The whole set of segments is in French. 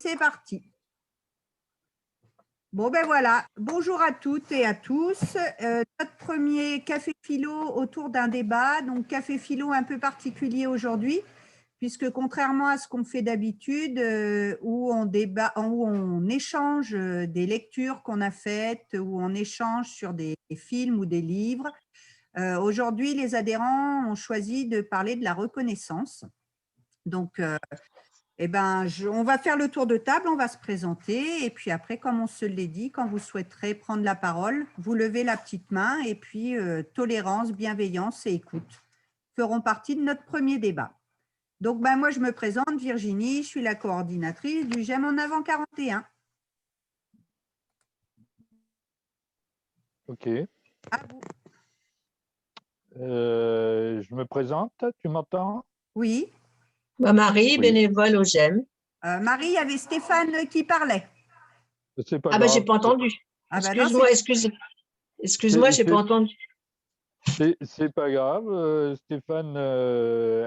c'est parti. Bon, ben voilà. Bonjour à toutes et à tous. Notre premier café philo autour d'un débat. Donc, café philo un peu particulier aujourd'hui, puisque contrairement à ce qu'on fait d'habitude, où on débat, où on échange des lectures qu'on a faites, où on échange sur des films ou des livres, aujourd'hui, les adhérents ont choisi de parler de la reconnaissance. Donc, on va faire le tour de table, on va se présenter et puis après, comme on se l'est dit, quand vous souhaiterez prendre la parole, vous levez la petite main et puis tolérance, bienveillance et écoute feront partie de notre premier débat. Donc, moi, je me présente, Virginie, je suis la coordinatrice du J'aime en avant 41. Ok. À vous. Je me présente, tu m'entends? Oui. Marie, Oui. bénévole au GEM. Marie, il y avait Stéphane qui parlait. C'est pas Ah ben grave. j'ai pas entendu. Ah ben non, Excuse-moi, excuse-moi, j'ai pas entendu. C'est pas grave. Stéphane,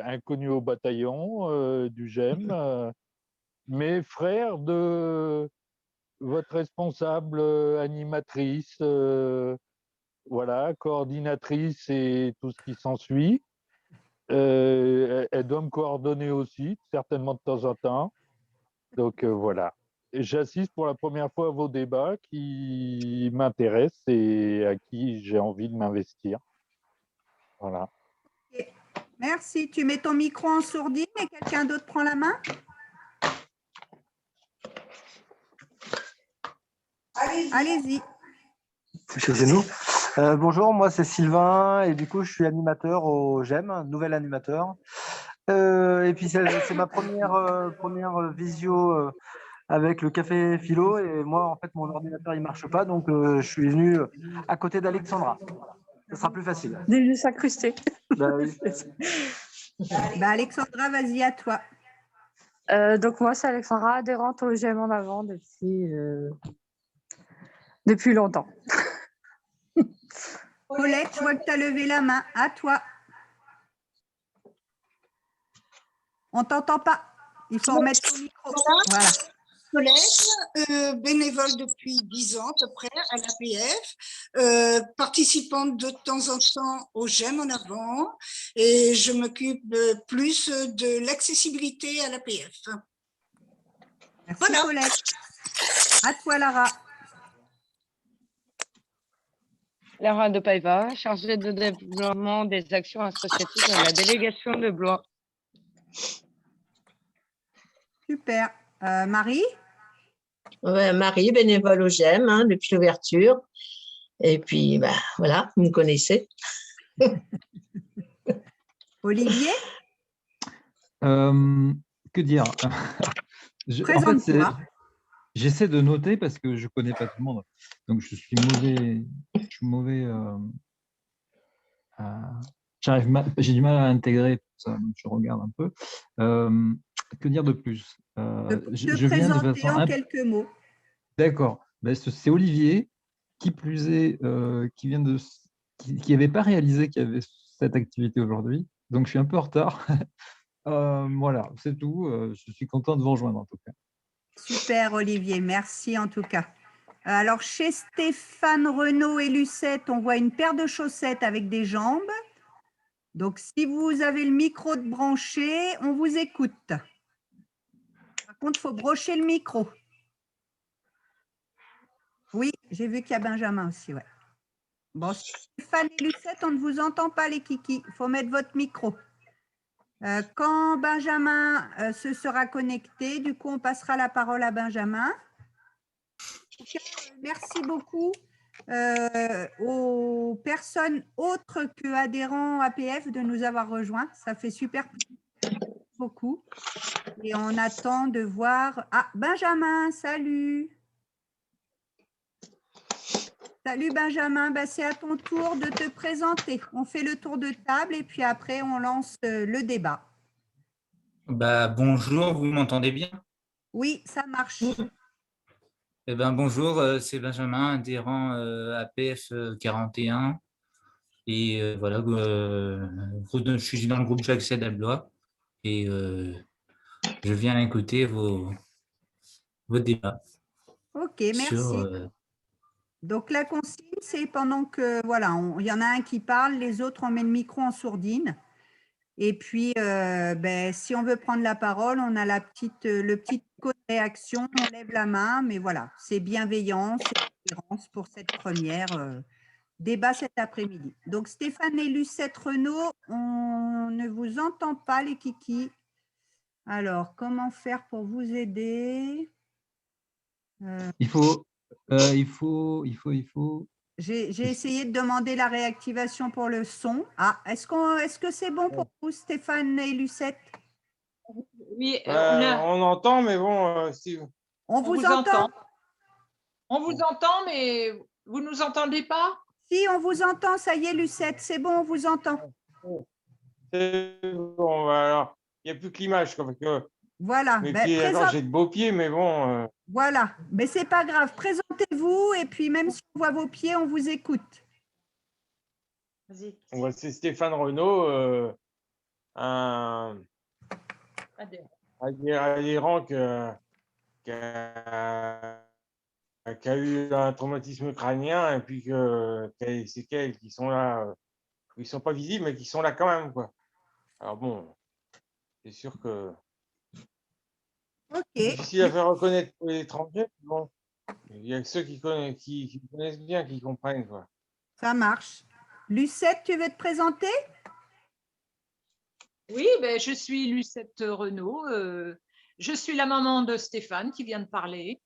inconnu au bataillon du GEM, mais frère de votre responsable animatrice, voilà, coordinatrice et tout ce qui s'ensuit. Elle doit me coordonner aussi, certainement de temps en temps. Donc voilà. J'assiste pour la première fois à vos débats qui m'intéressent et à qui j'ai envie de m'investir. Voilà. Merci. Tu mets ton micro en sourdine et quelqu'un d'autre prend la main? Allez-y. Chez nous. Bonjour, moi c'est Sylvain et du coup je suis animateur au GEM, nouvel animateur. Et puis c'est ma première visio avec le café philo et moi en fait mon ordinateur il marche pas donc je suis venu à côté d'Alexandra. Ce sera plus facile. Déjà s'incruster. Oui. Alexandra, vas-y à toi. Donc moi c'est Alexandra, adhérente au GEM en avant depuis longtemps. Paulette, je vois que tu as levé la main. À toi. On ne t'entend pas. Il faut remettre ton micro. Voilà. Paulette, bénévole depuis 10 ans à peu près à l'APF, participante de temps en temps au GEM en avant et je m'occupe plus de l'accessibilité à l'APF. Merci Voilà. Paulette. À toi Lara. Lara de Paiva, chargée de développement des actions associatives à la délégation de Blois. Super. Marie? Ouais, Marie, bénévole au GEM depuis l'ouverture. Et puis, voilà, vous me connaissez. Olivier? Que dire? Présente-toi. J'essaie de noter parce que je ne connais pas tout le monde. Donc, je suis mauvais. J'ai du mal à intégrer tout ça, donc je regarde un peu. Que dire de plus? Te présenter en quelques mots. D'accord. C'est Olivier, qui plus est, qui n'avait pas réalisé qu'il y avait cette activité aujourd'hui. Donc, je suis un peu en retard. Voilà, c'est tout. Je suis content de vous rejoindre en tout cas. Super Olivier, merci en tout cas. Alors chez Stéphane, Renaud et Lucette, on voit une paire de chaussettes avec des jambes. Donc si vous avez le micro de branché, on vous écoute. Par contre, il faut brocher le micro. Oui, j'ai vu qu'il y a Benjamin aussi. Ouais. Bon, Stéphane et Lucette, on ne vous entend pas les kikis. Il faut mettre votre micro. Quand Benjamin se sera connecté, du coup, on passera la parole à Benjamin. Merci beaucoup aux personnes autres que adhérents APF de nous avoir rejoints. Ça fait super beaucoup. Et on attend de voir… Ah, Benjamin, salut. Salut Benjamin, c'est à ton tour de te présenter. On fait le tour de table et puis après, on lance le débat. Bonjour, vous m'entendez bien? Oui, ça marche. Bonjour, c'est Benjamin, adhérent APF 41. Et voilà, je suis dans le groupe J'accède à Blois. Et je viens écouter vos votre débat. Ok, merci. Donc, la consigne, c'est pendant que, voilà, il y en a un qui parle, les autres, on met le micro en sourdine. Et puis, si on veut prendre la parole, on a le petit code de réaction, on lève la main, mais voilà, c'est bienveillant, c'est tolérance pour cette première débat cet après-midi. Donc, Stéphane et Lucette Renaud, on ne vous entend pas, les kikis. Alors, comment faire pour vous aider? Il faut. J'ai essayé de demander la réactivation pour le son. Ah, est-ce que c'est bon pour vous, Stéphane et Lucette? Oui, on entend, mais bon, si... On vous entend. On vous entend, mais vous ne nous entendez pas? Si, on vous entend, ça y est, Lucette, c'est bon, on vous entend. C'est bon, alors, il n'y a plus que l'image. Voilà. J'ai de beaux pieds, mais bon... Voilà, mais ce n'est pas grave. Présentez-vous, et puis même si on voit vos pieds, on vous écoute. C'est Stéphane Renaud, un adhérent qui a eu un traumatisme crânien et puis qui a des séquelles qui sont là, ils ne sont pas visibles, mais qui sont là quand même, quoi. Alors bon, c'est sûr que c'est difficile à faire reconnaître pour les étrangers. Bon, il y a que ceux qui connaissent bien, qui comprennent, quoi. Ça marche. Lucette, tu veux te présenter? Oui, je suis Lucette Renaud. Je suis la maman de Stéphane qui vient de parler.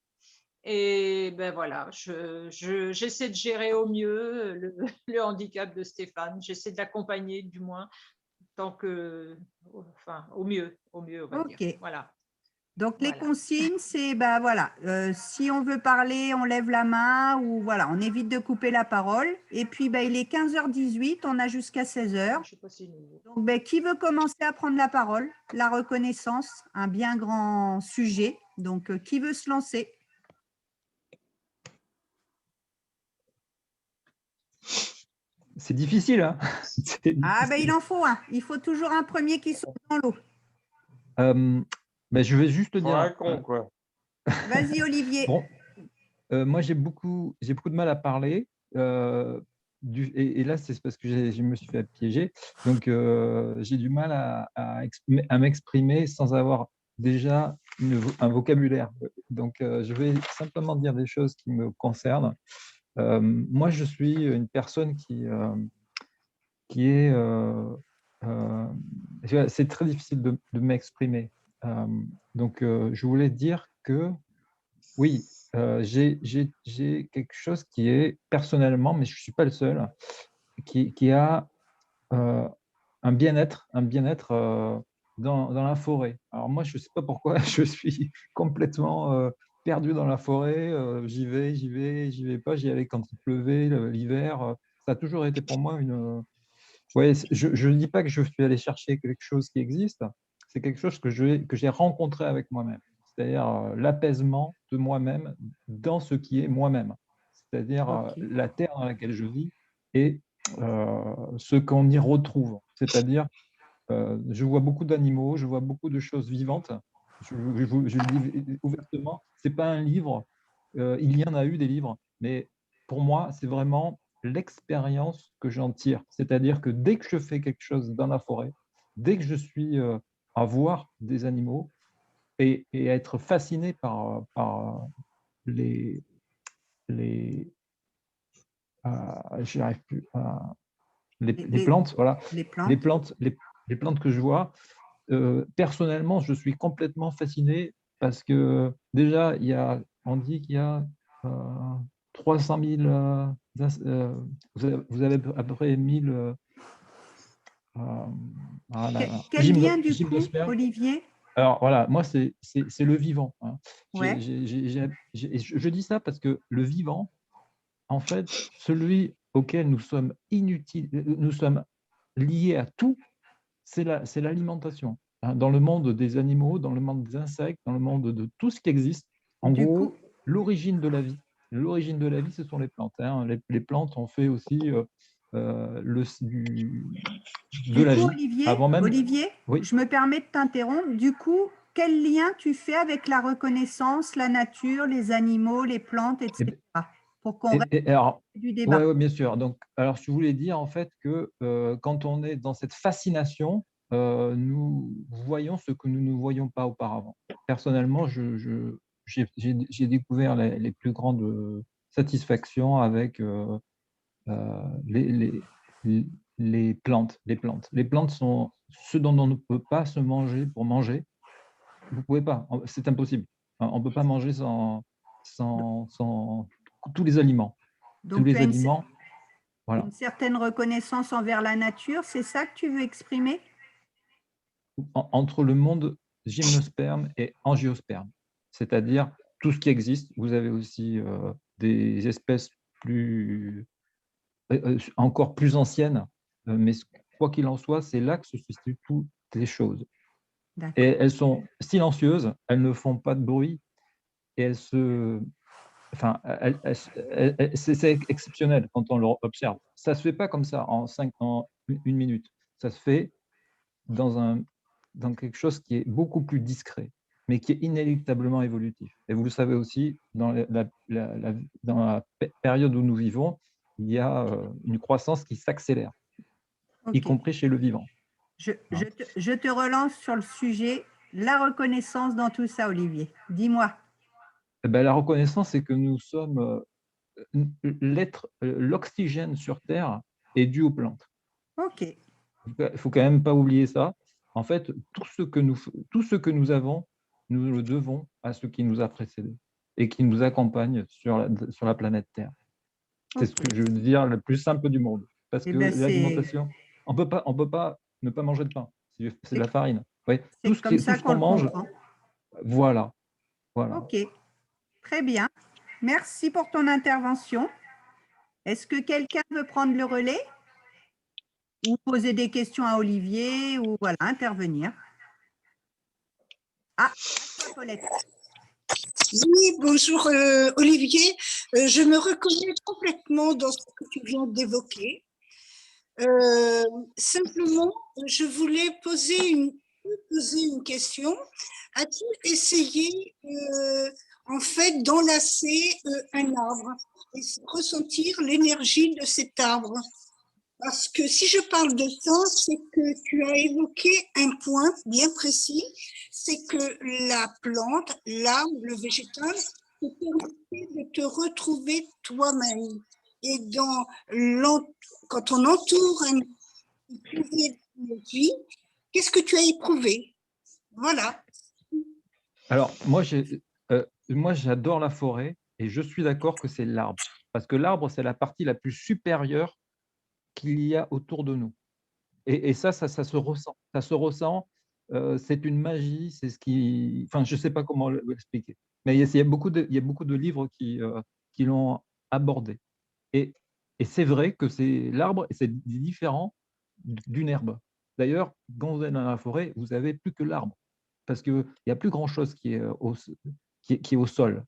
Et voilà, j'essaie de gérer au mieux le handicap de Stéphane. J'essaie de l'accompagner du moins, au mieux, on va dire. Voilà. Donc, les consignes, c'est, voilà, si on veut parler, on lève la main ou voilà, on évite de couper la parole. Et puis, il est 15h18, on a jusqu'à 16h. Donc, qui veut commencer à prendre la parole? La reconnaissance, un bien grand sujet. Donc, qui veut se lancer? C'est difficile, hein. Il en faut un. Il faut toujours un premier qui saute dans l'eau. Je vais juste dire. Vas-y, Olivier. Bon, moi, j'ai beaucoup de mal à parler. Et là, c'est parce que je me suis fait piéger. Donc, j'ai du mal à m'exprimer sans avoir déjà un vocabulaire. Donc, je vais simplement dire des choses qui me concernent. Moi, je suis une personne qui est... c'est très difficile de m'exprimer. Donc, je voulais dire que oui, j'ai quelque chose qui est personnellement, mais je ne suis pas le seul, qui a un bien-être dans la forêt. Alors moi, je ne sais pas pourquoi, je suis complètement perdu dans la forêt. J'y vais pas. J'y allais quand il pleuvait, l'hiver. Ça a toujours été pour moi une... Ouais, je ne dis pas que je suis allé chercher quelque chose qui existe. C'est quelque chose que j'ai rencontré avec moi-même, c'est-à-dire l'apaisement de moi-même dans ce qui est moi-même, c'est-à-dire la terre dans laquelle je vis et ce qu'on y retrouve. C'est-à-dire, je vois beaucoup d'animaux, je vois beaucoup de choses vivantes. Je le dis ouvertement, ce n'est pas un livre, il y en a eu des livres, mais pour moi, c'est vraiment l'expérience que j'en tire. C'est-à-dire que dès que je fais quelque chose dans la forêt, dès que je suis à voir des animaux et à être fasciné par les j'arrive plus les plantes, voilà, les plantes que je vois. Personnellement, je suis complètement fasciné parce que déjà, on dit qu'il y a 300 000, vous avez à peu près 1000. Quel bien du coup, Olivier? Alors voilà, moi c'est le vivant. Hein. Ouais. Je dis ça parce que le vivant, en fait, celui auquel nous sommes inutiles, nous sommes liés à tout, c'est l'alimentation. Hein. Dans le monde des animaux, dans le monde des insectes, dans le monde de tout ce qui existe, en gros, l'origine de la vie, ce sont les plantes. Hein. Les plantes ont fait aussi de la vie. Olivier, avant même... Olivier, oui. Je me permets de t'interrompre. Du coup, quel lien tu fais avec la reconnaissance, la nature, les animaux, les plantes, etc. Pour qu'on reste alors, du débat. ouais, bien sûr. Donc, alors, je voulais dire en fait que quand on est dans cette fascination, nous voyons ce que nous ne voyions pas auparavant. Personnellement, j'ai découvert les plus grandes satisfactions avec les, les plantes. Les plantes. Les plantes sont ce dont on ne peut pas se manger pour manger. Vous ne pouvez pas, c'est impossible. On ne peut pas manger sans tous les aliments. Donc, Tous les tu as aliments, voilà. une certaine reconnaissance envers la nature, c'est ça que tu veux exprimer? Entre le monde gymnosperme et angiosperme, c'est-à-dire tout ce qui existe. Vous avez aussi des espèces encore plus anciennes, mais quoi qu'il en soit, c'est là que se situent toutes les choses. Et elles sont silencieuses, elles ne font pas de bruit, et elles se... Enfin, c'est exceptionnel quand on l'observe. Ça ne se fait pas comme ça en une minute. Ça se fait dans quelque chose qui est beaucoup plus discret, mais qui est inéluctablement évolutif. Et vous le savez aussi, dans la période où nous vivons, il y a une croissance qui s'accélère, y compris chez le vivant. Je te relance sur le sujet, la reconnaissance dans tout ça, Olivier. Dis-moi. Eh ben, la reconnaissance, c'est que nous sommes l'oxygène sur Terre est dû aux plantes. Ok. Il ne faut quand même pas oublier ça. En fait, tout ce que nous avons, nous le devons à ce qui nous a précédés et qui nous accompagne sur la planète Terre. C'est ce que je veux dire le plus simple du monde. Parce que l'alimentation, on peut pas ne pas manger de pain. C'est de la farine. Ouais. Tout ce qu'on mange, voilà. Ok, très bien. Merci pour ton intervention. Est-ce que quelqu'un veut prendre le relais ou poser des questions à Olivier ou voilà, intervenir? Ah, toi, Paulette. Oui, bonjour Olivier. Je me reconnais complètement dans ce que tu viens d'évoquer. Simplement, je voulais poser une question. As-tu essayé en fait d'enlacer un arbre et ressentir l'énergie de cet arbre? Parce que si je parle de ça, c'est que tu as évoqué un point bien précis, c'est que la plante, l'arbre, le végétal, te permet de te retrouver toi-même. Et quand on entoure un énergie, qu'est-ce que tu as éprouvé? Voilà. Alors, moi, j'adore la forêt et je suis d'accord que c'est l'arbre. Parce que l'arbre, c'est la partie la plus supérieure qu'il y a autour de nous. Et ça se ressent. Ça se ressent, c'est une magie, c'est ce qui... Enfin, je ne sais pas comment l'expliquer. Mais il y a beaucoup de livres qui l'ont abordé. Et c'est vrai que c'est l'arbre, c'est différent d'une herbe. D'ailleurs, quand vous êtes dans la forêt, vous n'avez plus que l'arbre. Parce qu'il n'y a plus grand-chose qui est au sol.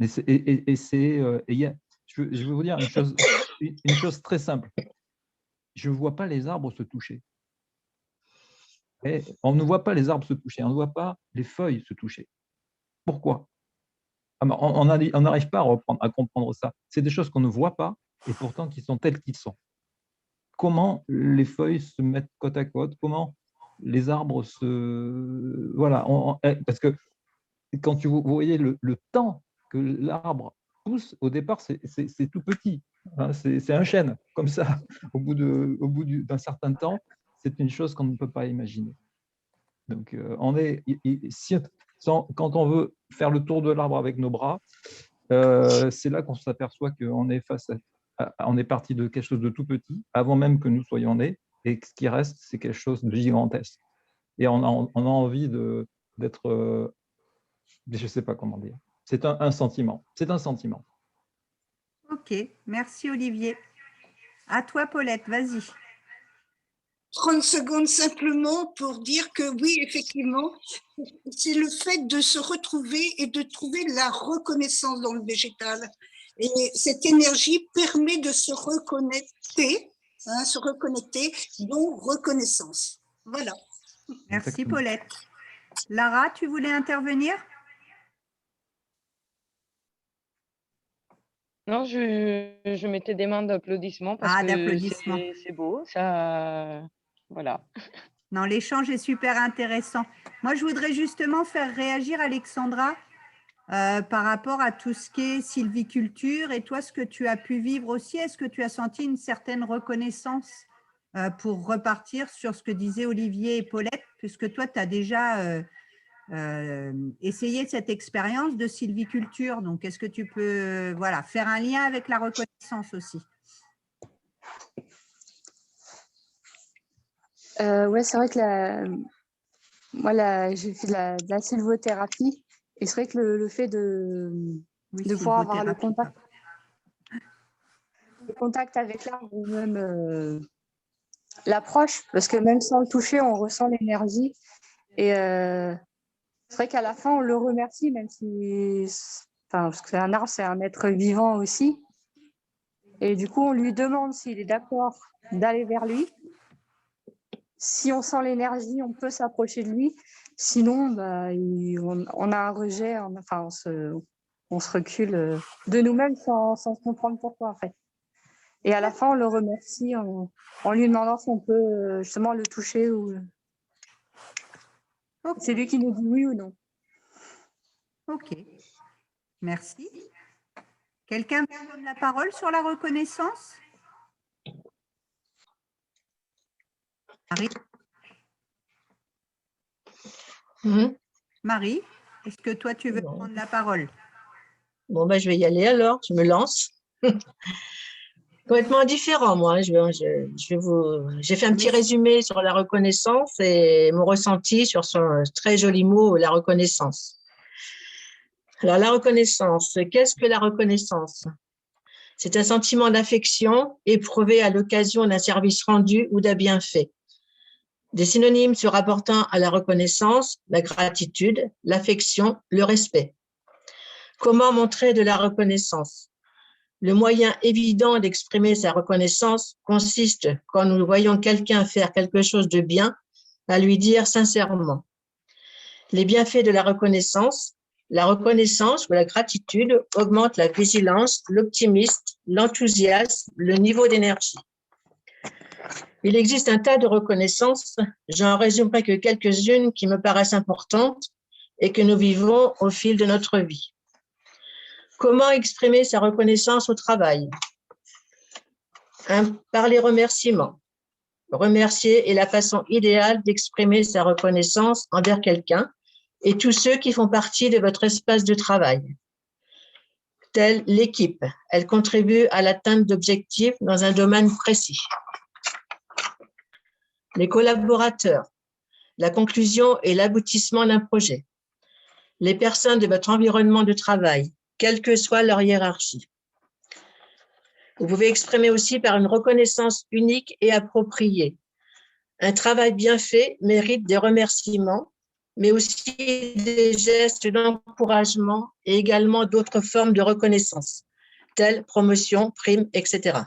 Je vais vous dire une chose très simple. Je ne vois pas les arbres se toucher. Et on ne voit pas les arbres se toucher, on ne voit pas les feuilles se toucher. Pourquoi? On n'arrive pas à comprendre ça. C'est des choses qu'on ne voit pas et pourtant qui sont telles qu'ils sont. Comment les feuilles se mettent côte à côte? Comment les arbres se... Voilà, parce que quand vous voyez le temps que l'arbre pousse, au départ, c'est tout petit. Hein, c'est un chêne, comme ça. Au bout d'un certain temps, c'est une chose qu'on ne peut pas imaginer. Donc, quand on veut faire le tour de l'arbre avec nos bras, c'est là qu'on s'aperçoit qu'on est on est parti de quelque chose de tout petit, avant même que nous soyons nés, et ce qui reste, c'est quelque chose de gigantesque. Et on a envie d'être... je ne sais pas comment dire. C'est un sentiment. C'est un sentiment. Ok, merci Olivier. À toi, Paulette, vas-y. 30 secondes simplement pour dire que oui, effectivement, c'est le fait de se retrouver et de trouver la reconnaissance dans le végétal. Et cette énergie permet de se reconnecter, donc reconnaissance. Voilà. Merci Paulette. Lara, tu voulais intervenir? Non, je mettais des mains d'applaudissements parce que d'applaudissements. c'est beau, ça, voilà. Non, l'échange est super intéressant. Moi, je voudrais justement faire réagir Alexandra par rapport à tout ce qui est sylviculture et toi, ce que tu as pu vivre aussi. Est-ce que tu as senti une certaine reconnaissance pour repartir sur ce que disaient Olivier et Paulette, puisque toi, tu as déjà essayé cette expérience de sylviculture. Donc, est-ce que tu peux voilà, faire un lien avec la reconnaissance aussi? Ouais, c'est vrai que moi, j'ai fait de la sylvothérapie et c'est vrai que le fait de pouvoir avoir le contact avec l'arbre ou même l'approche, parce que même sans le toucher, on ressent l'énergie. Et c'est vrai qu'à la fin, on le remercie, même si, parce qu'un arbre, c'est un être vivant aussi. Et du coup, on lui demande s'il est d'accord d'aller vers lui. Si on sent l'énergie, on peut s'approcher de lui. Sinon, bah, on a un rejet, on se recule de nous-mêmes sans comprendre pourquoi, en fait. Et à la fin, on le remercie en lui demandant si on peut justement le toucher. C'est lui qui nous dit oui ou non. Ok, merci. Quelqu'un veut prendre la parole sur la reconnaissance? Marie? Marie, est-ce que toi, tu veux prendre la parole? Bon, ben, je vais y aller alors, je me lance. Complètement différent, moi. J'ai fait un petit résumé sur la reconnaissance et mon ressenti sur son très joli mot, la reconnaissance. Alors, la reconnaissance, qu'est-ce que la reconnaissance? C'est un sentiment d'affection éprouvé à l'occasion d'un service rendu ou d'un bienfait. Des synonymes se rapportant à la reconnaissance, la gratitude, l'affection, le respect. Comment montrer de la reconnaissance? Le moyen évident d'exprimer sa reconnaissance consiste, quand nous voyons quelqu'un faire quelque chose de bien, à lui dire sincèrement. Les bienfaits de la reconnaissance ou la gratitude augmentent la vigilance, l'optimisme, l'enthousiasme, le niveau d'énergie. Il existe un tas de reconnaissances, j'en résumerai que quelques-unes qui me paraissent importantes et que nous vivons au fil de notre vie. Comment exprimer sa reconnaissance au travail? Par les remerciements. Remercier est la façon idéale d'exprimer sa reconnaissance envers quelqu'un et tous ceux qui font partie de votre espace de travail. Telle l'équipe, elle contribue à l'atteinte d'objectifs dans un domaine précis. Les collaborateurs, la conclusion et l'aboutissement d'un projet. Les personnes de votre environnement de travail, quelle que soit leur hiérarchie. Vous pouvez exprimer aussi par une reconnaissance unique et appropriée. Un travail bien fait mérite des remerciements, mais aussi des gestes d'encouragement et également d'autres formes de reconnaissance, telles promotion, primes, etc.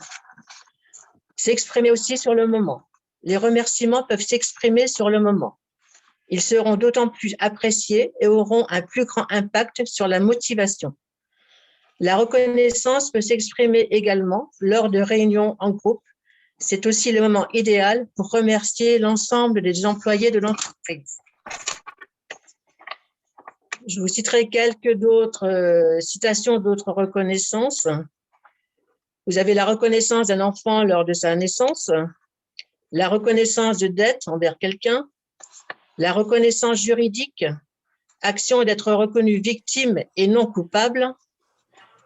S'exprimer aussi sur le moment. Les remerciements peuvent s'exprimer sur le moment. Ils seront d'autant plus appréciés et auront un plus grand impact sur la motivation. La reconnaissance peut s'exprimer également lors de réunions en groupe. C'est aussi le moment idéal pour remercier l'ensemble des employés de l'entreprise. Je vous citerai quelques d'autres citations d'autres reconnaissances. Vous avez la reconnaissance d'un enfant lors de sa naissance, la reconnaissance de dette envers quelqu'un, la reconnaissance juridique, action d'être reconnu victime et non coupable,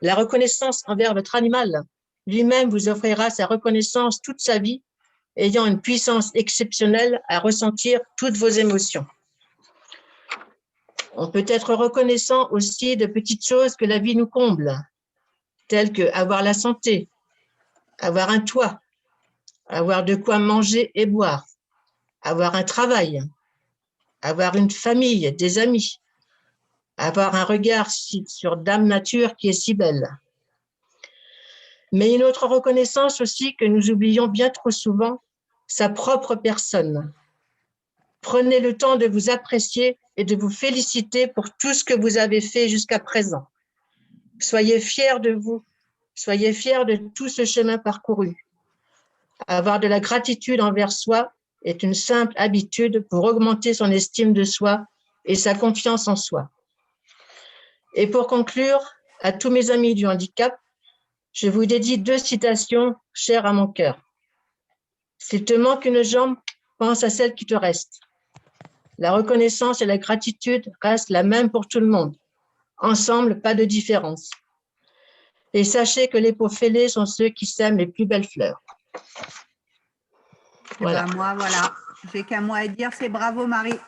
la reconnaissance envers votre animal. Lui-même vous offrira sa reconnaissance toute sa vie, ayant une puissance exceptionnelle à ressentir toutes vos émotions. On peut être reconnaissant aussi de petites choses que la vie nous comble, telles que avoir la santé, avoir un toit, avoir de quoi manger et boire, avoir un travail, avoir une famille, des amis, avoir un regard sur Dame Nature qui est si belle. Mais une autre reconnaissance aussi que nous oublions bien trop souvent, sa propre personne. Prenez le temps de vous apprécier et de vous féliciter pour tout ce que vous avez fait jusqu'à présent. Soyez fiers de vous. Soyez fiers de tout ce chemin parcouru. Avoir de la gratitude envers soi est une simple habitude pour augmenter son estime de soi et sa confiance en soi. Et pour conclure, à tous mes amis du handicap, je vous dédie 2 citations chères à mon cœur. S'il te manque une jambe, pense à celle qui te reste. La reconnaissance et la gratitude restent la même pour tout le monde. Ensemble, pas de différence. Et sachez que les peaux fêlées sont ceux qui sèment les plus belles fleurs. Voilà. Moi, voilà. J'ai qu'un mot à dire, c'est bravo Marie.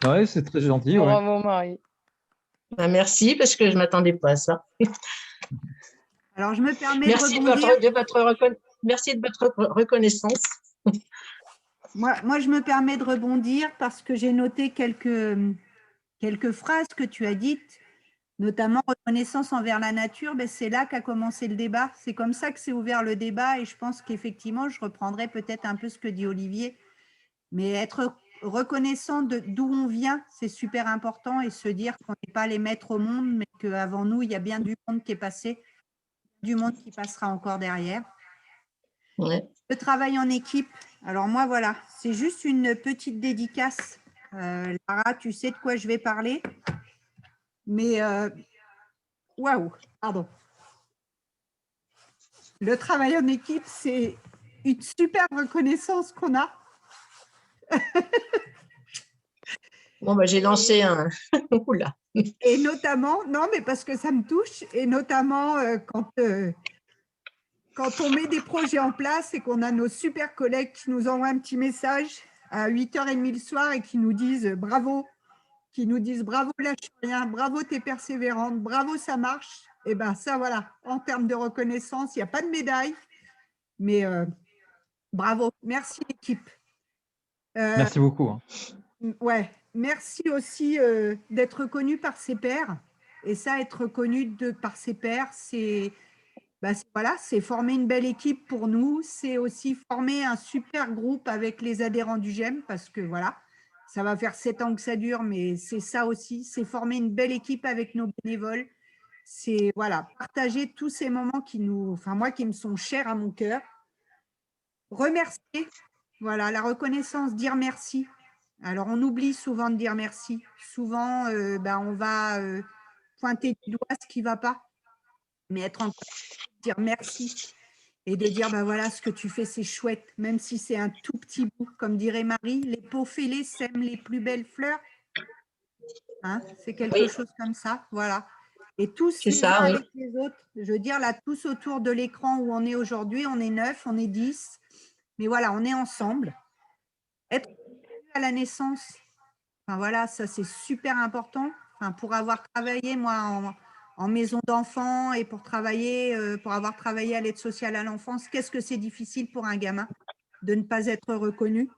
Ouais, c'est très gentil. Ouais. Bravo Marie. Merci, parce que je ne m'attendais pas à ça. Alors, je me permets Merci de rebondir. Merci de votre reconnaissance. Moi, je me permets de rebondir parce que j'ai noté quelques phrases que tu as dites, notamment reconnaissance envers la nature. Ben, c'est là qu'a commencé le débat. C'est comme ça que s'est ouvert le débat et je pense qu'effectivement, je reprendrai peut-être un peu ce que dit Olivier. Mais être reconnaissant d'où on vient, c'est super important et se dire qu'on n'est pas les maîtres au monde, mais qu'avant nous, il y a bien du monde qui est passé, du monde qui passera encore derrière. Ouais. Le travail en équipe. Alors moi, voilà, c'est juste une petite dédicace. Lara, tu sais de quoi je vais parler. Mais, waouh, pardon. Le travail en équipe, c'est une super reconnaissance qu'on a. Bon, ben, j'ai lancé un... Oula. Et notamment, non, mais parce que ça me touche, et notamment quand on met des projets en place et qu'on a nos super collègues qui nous envoient un petit message à 8h30 le soir et qui nous disent bravo, lâche rien, bravo, t'es persévérante, bravo, ça marche. Et bien ça, voilà, en termes de reconnaissance, il n'y a pas de médaille, mais bravo, merci l'équipe. Merci beaucoup. Hein. Ouais, merci aussi d'être reconnu par ses pairs. Et ça, être reconnu par ses pairs, voilà, c'est former une belle équipe pour nous. C'est aussi former un super groupe avec les adhérents du GEM parce que voilà, ça va faire 7 ans que ça dure, mais c'est ça aussi, c'est former une belle équipe avec nos bénévoles. C'est voilà, partager tous ces moments qui me sont chers à mon cœur. Remercier, voilà, la reconnaissance, dire merci. Alors, on oublie souvent de dire merci. Souvent, on va pointer du doigt ce qui ne va pas, mais être en dire merci et de dire, voilà, ce que tu fais, c'est chouette, même si c'est un tout petit bout. Comme dirait Marie, les peaux fêlées sèment les plus belles fleurs. Hein, c'est quelque chose comme ça, voilà. Et tous les uns avec les autres, je veux dire, là, tous autour de l'écran où on est aujourd'hui, on est 9, on est 10, mais voilà, on est ensemble. Être à la naissance, voilà, ça c'est super important. Pour avoir travaillé, moi, en maison d'enfants et pour avoir travaillé à l'aide sociale à l'enfance, qu'est-ce que c'est difficile pour un gamin de ne pas être reconnu.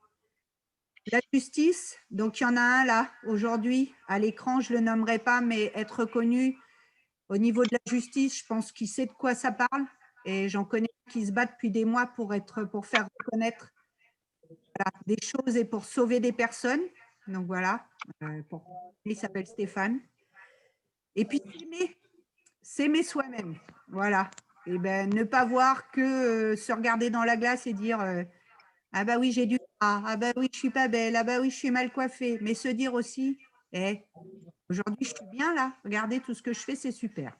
La justice, donc il y en a un là, aujourd'hui, à l'écran, je ne le nommerai pas, mais être reconnu au niveau de la justice, je pense qu'il sait de quoi ça parle. Et j'en connais qui se battent depuis des mois pour faire reconnaître des choses et pour sauver des personnes. Donc voilà, il s'appelle Stéphane. Et puis s'aimer soi-même. Voilà. Et ne pas voir que se regarder dans la glace et dire ah bah oui, j'ai du gras, ah bah oui, je suis pas belle, ah bah oui, je suis mal coiffée. Mais se dire aussi, aujourd'hui, je suis bien là, regardez tout ce que je fais, c'est super.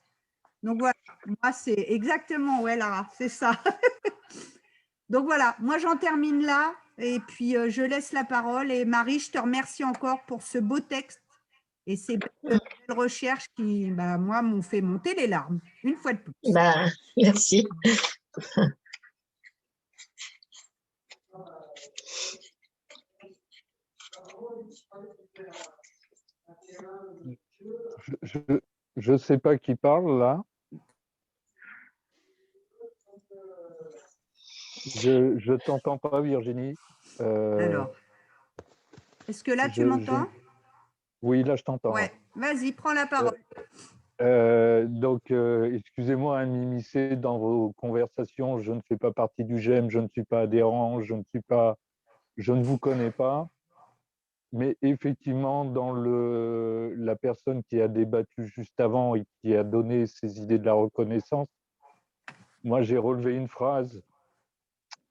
Donc voilà, moi, c'est exactement, ouais, Lara, c'est ça. Donc voilà, moi, j'en termine là et puis je laisse la parole. Et Marie, je te remercie encore pour ce beau texte et ces belles recherches qui, moi, m'ont fait monter les larmes, une fois de plus. Merci. Je ne sais pas qui parle là. Je ne t'entends pas, Virginie. Alors, est-ce que là, tu m'entends? Oui, là, je t'entends. Ouais, vas-y, prends la parole. Excusez-moi de m'immiscer dans vos conversations. Je ne fais pas partie du GEM, je ne suis pas adhérent, je ne vous connais pas. Mais effectivement, dans la personne qui a débattu juste avant et qui a donné ses idées de la reconnaissance, moi j'ai relevé une phrase.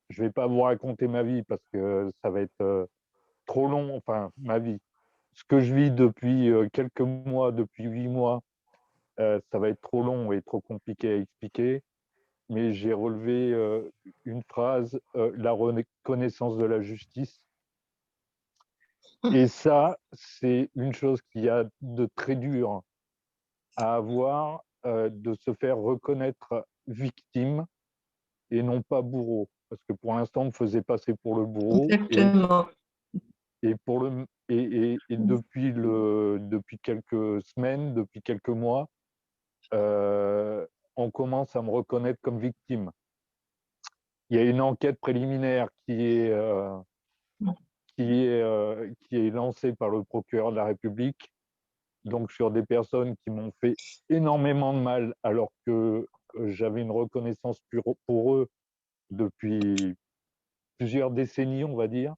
Je ne vais pas vous raconter ma vie parce que ça va être trop long, enfin ma vie. Ce que je vis depuis quelques mois, depuis 8 mois, ça va être trop long et trop compliqué à expliquer. Mais j'ai relevé une phrase, la reconnaissance de la justice. Et ça, c'est une chose qu'il y a de très dur à avoir, de se faire reconnaître victime et non pas bourreau. Parce que pour l'instant, on me faisait passer pour le bourreau. Exactement. Et depuis quelques semaines, depuis quelques mois, on commence à me reconnaître comme victime. Il y a une enquête préliminaire qui est lancée par le procureur de la République, donc sur des personnes qui m'ont fait énormément de mal alors que j'avais une reconnaissance pour eux depuis plusieurs décennies, on va dire.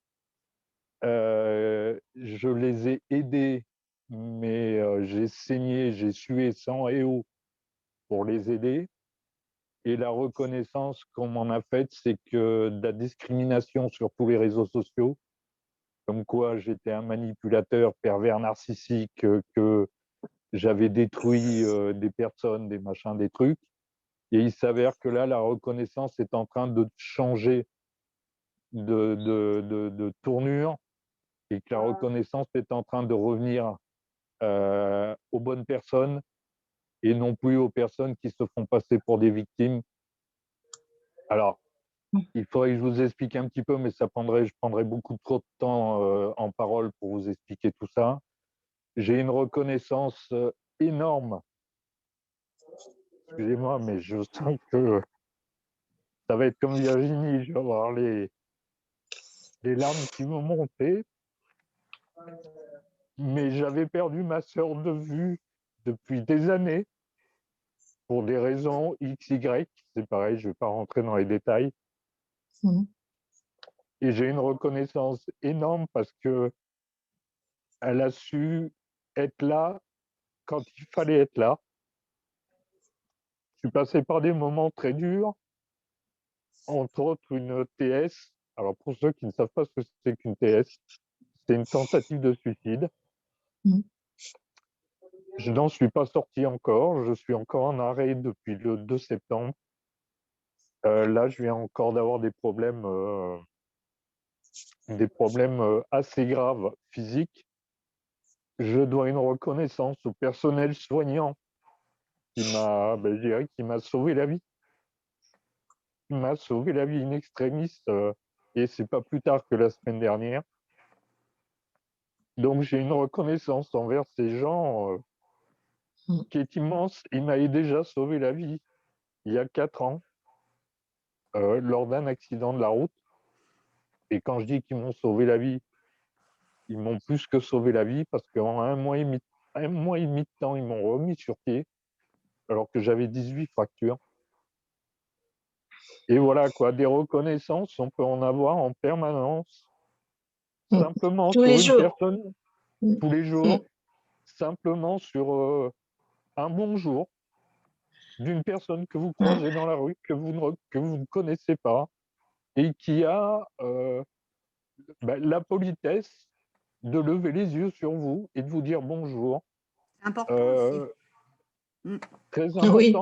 Je les ai aidés, mais j'ai saigné, j'ai sué sang et eau pour les aider. Et la reconnaissance qu'on m'en a faite, c'est que de la discrimination sur tous les réseaux sociaux, comme quoi j'étais un manipulateur pervers narcissique, que j'avais détruit des personnes, des machins, des trucs. Et il s'avère que là, la reconnaissance est en train de changer de tournure et que la reconnaissance est en train de revenir aux bonnes personnes et non plus aux personnes qui se font passer pour des victimes. Alors, il faudrait que je vous explique un petit peu, mais je prendrais beaucoup trop de temps en parole pour vous expliquer tout ça. J'ai une reconnaissance énorme. Excusez-moi, mais je sens que ça va être comme Virginie, je vais avoir les larmes qui vont monter. Mais j'avais perdu ma sœur de vue depuis des années pour des raisons X, Y. C'est pareil, je ne vais pas rentrer dans les détails. Et j'ai une reconnaissance énorme parce que elle a su être là quand il fallait être là. Je suis passé par des moments très durs, entre autres une TS. Alors pour ceux qui ne savent pas ce que c'est qu'une TS, c'est une tentative de suicide. Je n'en suis pas sorti encore, je suis encore en arrêt depuis le 2 septembre. Là, je viens encore d'avoir des problèmes assez graves physiques. Je dois une reconnaissance au personnel soignant qui m'a sauvé la vie. Qui m'a sauvé la vie in extremis, et c'est pas plus tard que la semaine dernière. Donc j'ai une reconnaissance envers ces gens qui est immense. Il m'avait déjà sauvé la vie il y a 4 ans lors d'un accident de la route. Et quand je dis qu'ils m'ont sauvé la vie, ils m'ont plus que sauvé la vie parce qu'en un mois et demi de temps, ils m'ont remis sur pied alors que j'avais 18 fractures. Et voilà quoi, des reconnaissances, on peut en avoir en permanence. Simplement tous sur les une jours. personne, tous les jours, simplement sur un bonjour d'une personne que vous croisez dans la rue, que vous ne connaissez pas, et qui a la politesse de lever les yeux sur vous et de vous dire bonjour. C'est important aussi. Très important. Oui.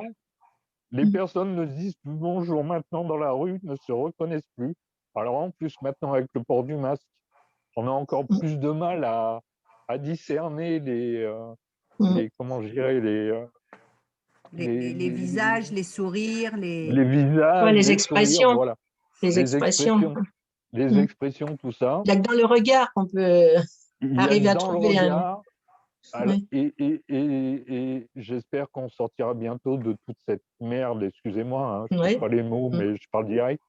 Les personnes ne se disent plus bonjour maintenant dans la rue, ne se reconnaissent plus. Alors en plus, maintenant, avec le port du masque, on a encore plus de mal à discerner comment je dirais, les visages, les sourires, les visages, les les expressions. Sourires, voilà. Les expressions. Les expressions, tout ça. Il n'y a que dans le regard qu'on peut arriver à trouver un. Alors, et j'espère qu'on sortira bientôt de toute cette merde, excusez-moi, hein, je ne sais pas les mots, mais je parle direct,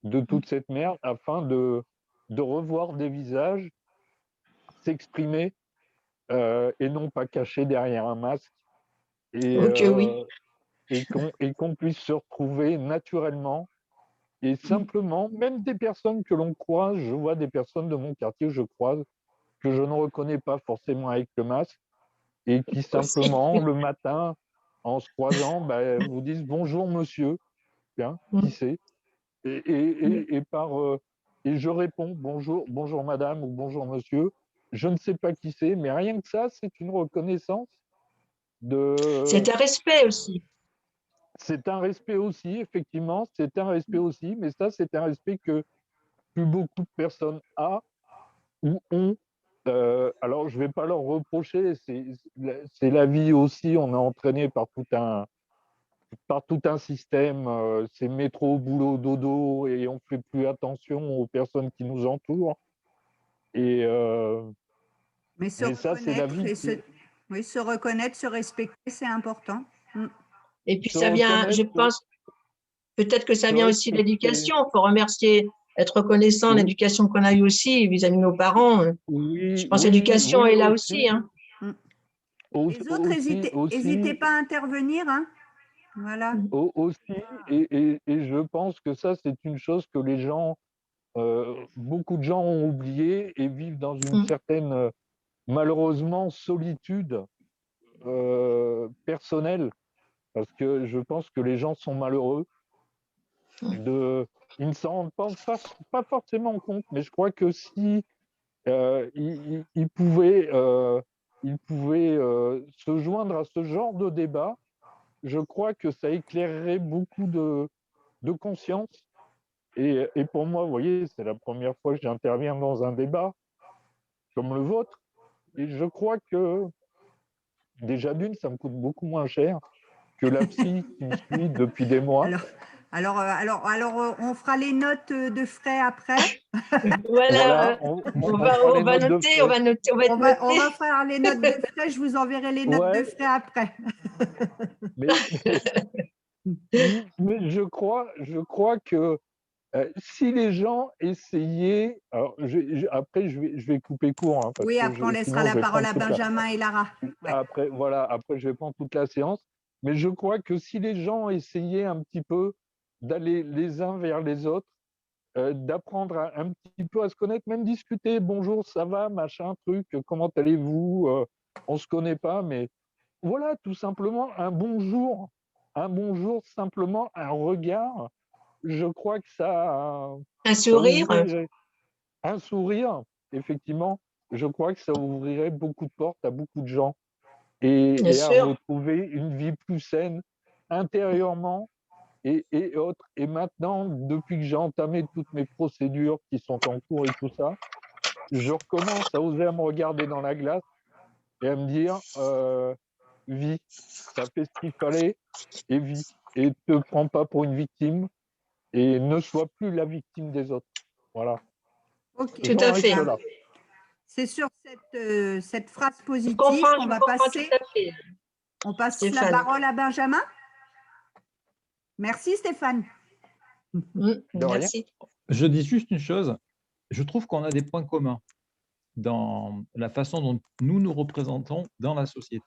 de toute cette merde afin de revoir des visages s'exprimer et non pas cacher derrière un masque et qu'on puisse se retrouver naturellement et simplement, même des personnes que l'on croise, je vois des personnes de mon quartier que je croise, que je ne reconnais pas forcément avec le masque et qui Aussi. simplement, le matin, en se croisant, vous disent bonjour monsieur, bien, qui c'est, et je réponds bonjour madame ou bonjour monsieur. Je ne sais pas qui c'est, mais rien que ça, c'est une reconnaissance de. C'est un respect aussi. C'est un respect aussi, effectivement, c'est un respect aussi, mais ça, c'est un respect que plus beaucoup de personnes ou ont. Alors, je ne vais pas leur reprocher, c'est la vie aussi, on est entraîné par tout un système, c'est métro, boulot, dodo, et on ne fait plus attention aux personnes qui nous entourent. Et, Mais se mais ça, c'est la reconnaître, vie. oui, se reconnaître, se respecter, c'est important. Et puis Se ça vient, je reconnaître, pense, peut-être que ça se vient aussi de respecter. l'éducation. Il faut remercier, être reconnaissant de Oui. l'éducation qu'on a eue aussi vis-à-vis de nos parents. Oui, Je pense que oui, l'éducation oui, est là aussi. Hein. Les autres, n'hésitez pas à intervenir. Hein. Voilà. Aussi, et je pense que ça, c'est une chose que les gens, beaucoup de gens ont oublié et vivent dans une certaine, malheureusement, solitude personnelle, parce que je pense que les gens sont malheureux. Ils ne s'en rendent pas forcément compte, mais je crois que si ils pouvaient se joindre à ce genre de débat, je crois que ça éclairerait beaucoup de conscience. Et pour moi, vous voyez, c'est la première fois que j'interviens dans un débat comme le vôtre. Et je crois que, déjà d'une, ça me coûte beaucoup moins cher que la psy qui me suit depuis des mois. Alors, on fera les notes de frais après. Voilà, on va noter, on va faire les notes de frais, je vous enverrai les notes de frais après. mais je crois que si les gens essayaient, alors après je vais couper court. Hein, parce oui, que après on laissera la parole à Benjamin et Lara. Ouais. Après je vais prendre toute la séance. Mais je crois que si les gens essayaient un petit peu d'aller les uns vers les autres, d'apprendre un petit peu à se connaître, même discuter, bonjour, ça va, machin, truc, comment allez-vous, on se connaît pas, mais voilà, tout simplement un bonjour, simplement un regard. Je crois que ça. Un sourire. Un sourire, effectivement. Je crois que ça ouvrirait beaucoup de portes à beaucoup de gens et à retrouver une vie plus saine intérieurement et autres. Et maintenant, depuis que j'ai entamé toutes mes procédures qui sont en cours et tout ça, je recommence à oser à me regarder dans la glace et à me dire vis, ça fait ce qu'il fallait et vis. Et ne te prends pas pour une victime et ne sois plus la victime des autres. Voilà. Ok. Tout à fait. C'est sur cette phrase positive qu'on va passer. On passe Stéphane. La parole à Benjamin. Merci Stéphane. Merci. Je dis juste une chose. Je trouve qu'on a des points communs dans la façon dont nous nous représentons dans la société.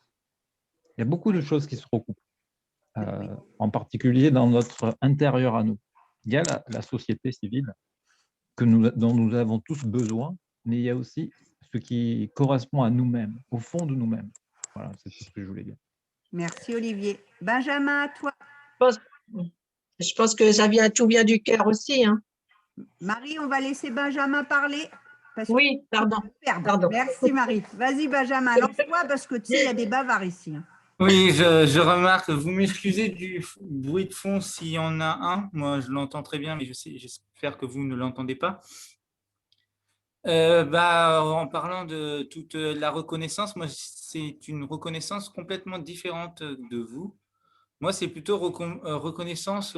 Il y a beaucoup de choses qui se recoupent, en particulier dans notre intérieur à nous. Il y a la société civile dont nous avons tous besoin, mais il y a aussi ce qui correspond à nous-mêmes, au fond de nous-mêmes. Voilà, c'est tout ce que je voulais dire. Merci Olivier. Benjamin, à toi. Je pense que tout vient du cœur aussi. Hein. Marie, on va laisser Benjamin parler. Oui, pardon. Merci Marie. Vas-y Benjamin, lance-toi parce que tu sais, il y a des bavards ici. Hein. Oui, je remarque, vous m'excusez du bruit de fond s'il y en a un. Moi, je l'entends très bien, mais j'espère que vous ne l'entendez pas. En parlant de toute la reconnaissance, moi, c'est une reconnaissance complètement différente de vous. Moi, c'est plutôt reconnaissance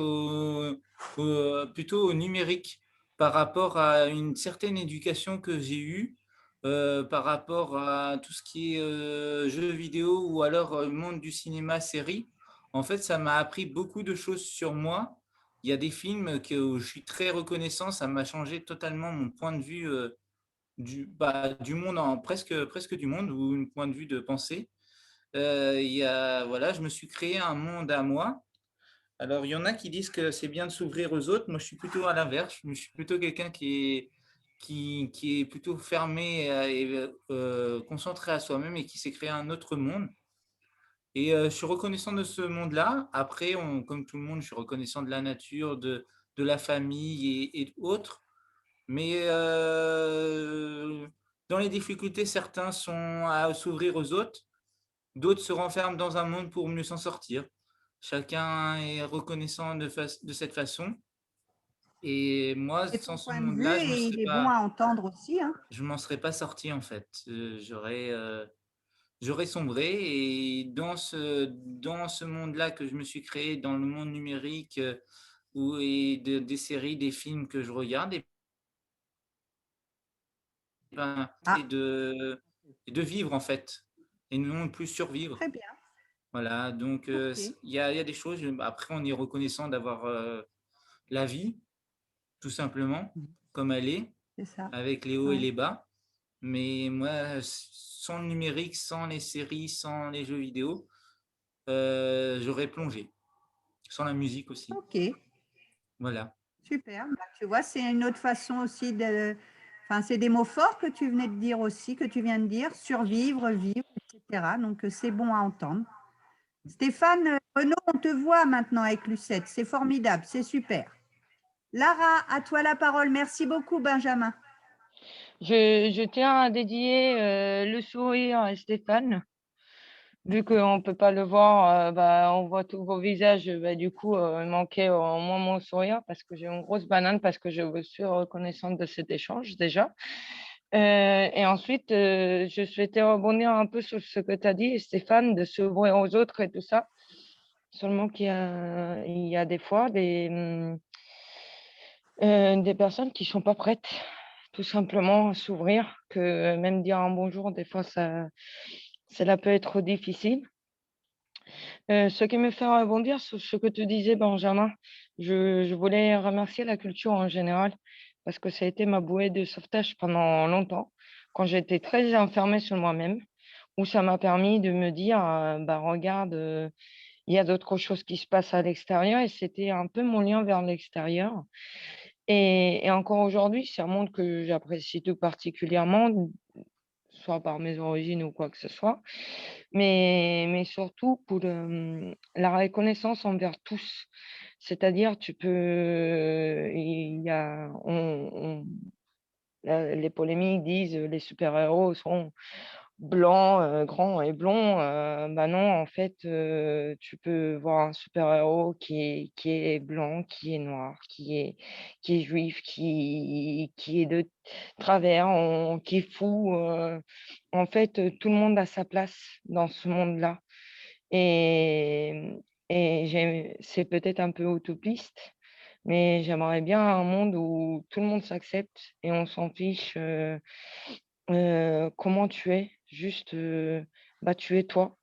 plutôt au numérique par rapport à une certaine éducation que j'ai eue, par rapport à tout ce qui est jeux vidéo ou alors monde du cinéma, série. En fait, ça m'a appris beaucoup de choses sur moi. Il y a des films où je suis très reconnaissant, ça m'a changé totalement mon point de vue du monde, presque du monde, ou un point de vue de pensée. Je me suis créé un monde à moi. Alors, il y en a qui disent que c'est bien de s'ouvrir aux autres. Moi, je suis plutôt à l'inverse. Je suis plutôt quelqu'un qui qui est plutôt fermé et concentré à soi-même et qui s'est créé un autre monde. Et je suis reconnaissant de ce monde-là. Après, comme tout le monde, je suis reconnaissant de la nature, de la famille et autres. Mais dans les difficultés, certains sont à s'ouvrir aux autres, d'autres se renferment dans un monde pour mieux s'en sortir. Chacun est reconnaissant de cette façon. Et moi, C'est ton sans ce point de vue monde-là, et il est bon à entendre aussi, hein. je m'en serais pas sorti en fait. J'aurais sombré et dans ce monde-là que je me suis créé, dans le monde numérique et des séries, des films que je regarde, et ben, Ah, et de vivre en fait, et non plus survivre. très bien. Voilà, donc Ok. il y a des choses, après on est reconnaissant d'avoir la vie, tout simplement, comme elle est, C'est ça. avec les hauts et Ouais. les bas. Mais moi, sans le numérique, sans les séries, sans les jeux vidéo, j'aurais plongé. Sans la musique aussi. Ok, Voilà. super. Bah, tu vois, c'est une autre façon aussi de. Enfin, c'est des mots forts que tu venais de dire aussi, que tu viens de dire, survivre, vivre, etc. Donc, c'est bon à entendre. Stéphane, Renaud, on te voit maintenant avec Lucette. C'est formidable, c'est super. Lara, à toi la parole. Merci beaucoup, Benjamin. Je tiens à dédier le sourire à Stéphane. Vu qu'on ne peut pas le voir, on voit tous vos visages. Du coup, il manquait au moins mon sourire parce que j'ai une grosse banane, parce que je suis reconnaissante de cet échange déjà. Et ensuite, je souhaitais rebondir un peu sur ce que tu as dit, Stéphane, de s'ouvrir aux autres et tout ça. Seulement il y a des fois des personnes qui ne sont pas prêtes tout simplement à s'ouvrir, que même dire un bonjour, des fois, cela peut être difficile. Ce qui me fait rebondir sur ce que tu disais, Benjamin, je voulais remercier la culture en général parce que ça a été ma bouée de sauvetage pendant longtemps, quand j'étais très enfermée sur moi-même, où ça m'a permis de me dire, regarde, il y a d'autres choses qui se passent à l'extérieur, et c'était un peu mon lien vers l'extérieur. Et encore aujourd'hui, c'est un monde que j'apprécie tout particulièrement, soit par mes origines ou quoi que ce soit, mais surtout pour la reconnaissance envers tous. C'est-à-dire, tu peux, il y a, les polémiques disent les super-héros sont blancs, grands et blonds. Non, en fait, tu peux voir un super-héros qui est blanc, qui est noir, qui est juif, qui est de travers, qui est fou. En fait, tout le monde a sa place dans ce monde-là. Et, c'est peut-être un peu utopiste, mais j'aimerais bien un monde où tout le monde s'accepte et on s'en fiche comment tu es, juste tu es toi.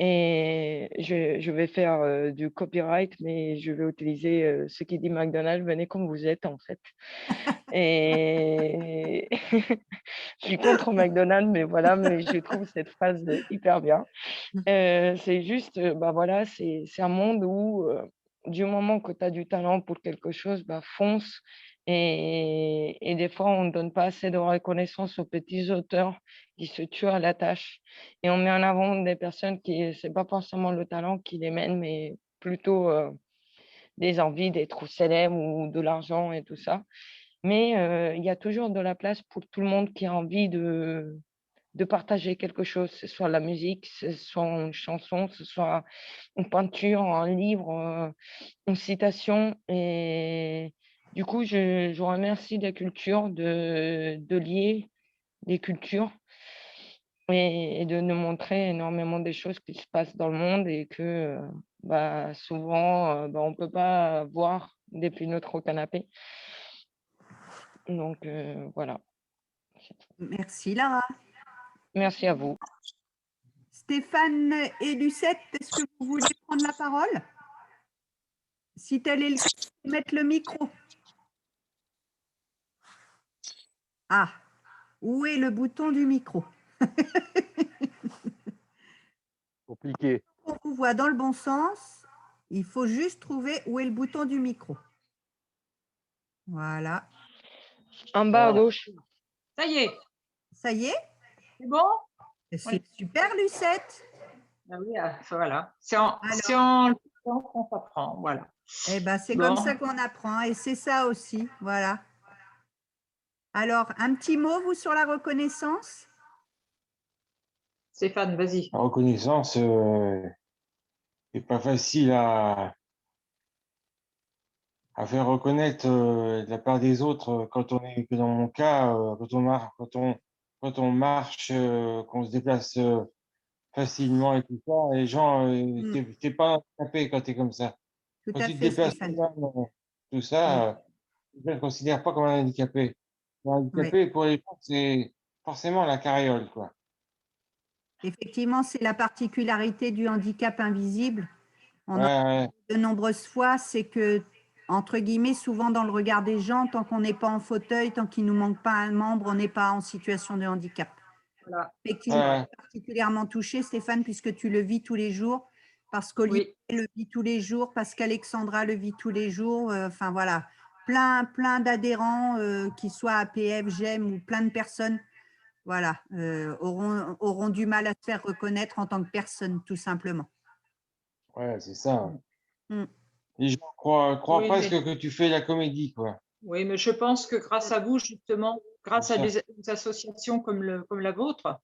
Et je vais faire du copyright, mais je vais utiliser ce qui dit McDonald's, venez comme vous êtes en fait. Et je suis contre McDonald's, mais voilà, mais je trouve cette phrase hyper bien. C'est juste, voilà, c'est un monde où du moment que tu as du talent pour quelque chose, fonce. Et des fois, on ne donne pas assez de reconnaissance aux petits auteurs qui se tuent à la tâche. Et on met en avant des personnes qui, c'est pas forcément le talent qui les mène, mais plutôt des envies d'être célèbre ou de l'argent et tout ça. Mais il y a toujours de la place pour tout le monde qui a envie de partager quelque chose, que ce soit la musique, que ce soit une chanson, que ce soit une peinture, un livre, une citation. Et du coup, je remercie la culture de lier les cultures et de nous montrer énormément des choses qui se passent dans le monde, et que souvent, on ne peut pas voir depuis notre canapé. Donc, voilà. Merci, Lara. Merci à vous. Stéphane et Lucette, est-ce que vous voulez prendre la parole? Si tel est le cas, mettre le micro. Ah, où est le bouton du micro? Compliqué. On vous voit dans le bon sens. Il faut juste trouver où est le bouton du micro. Voilà. En bas à gauche. Ça y est, Ça y est? c'est bon? C'est super, Lucette. Ah oui, voilà. C'est en Alors, le faisant qu'on s'apprend, voilà. eh ben, c'est Bon. comme ça qu'on apprend et c'est ça aussi. Voilà. Alors, un petit mot, vous, sur la reconnaissance? Stéphane, vas-y. La reconnaissance, c'est pas facile à faire reconnaître de la part des autres quand on est, que dans mon cas, quand on marche, qu'on se déplace facilement et tout ça, les gens, t'es pas handicapé quand tu es comme ça. Tout Quand à tu te fait, déplaces Stéphane. toi-même, tout ça, les gens ne considèrent pas comme un handicapé. Un handicapé, pour les gens, c'est forcément la carriole, quoi. Effectivement, c'est la particularité du handicap invisible. On en Ouais, a ouais. de nombreuses fois, c'est que, entre guillemets, souvent dans le regard des gens, tant qu'on n'est pas en fauteuil, tant qu'il ne nous manque pas un membre, on n'est pas en situation de handicap. Voilà. Effectivement, Ouais. particulièrement touché, Stéphane, puisque tu le vis tous les jours, parce qu'Olivier le vit tous les jours, parce qu'Alexandra le vit tous les jours. Enfin voilà, plein d'adhérents, qui soient APF, GEM ou plein de personnes, voilà, auront du mal à se faire reconnaître en tant que personne, tout simplement. Ouais, c'est ça. Mm. Les gens croient Oui, presque mais- que tu fais la comédie, quoi. Oui, mais je pense que grâce à vous, justement, grâce à C'est ça. des associations comme la vôtre,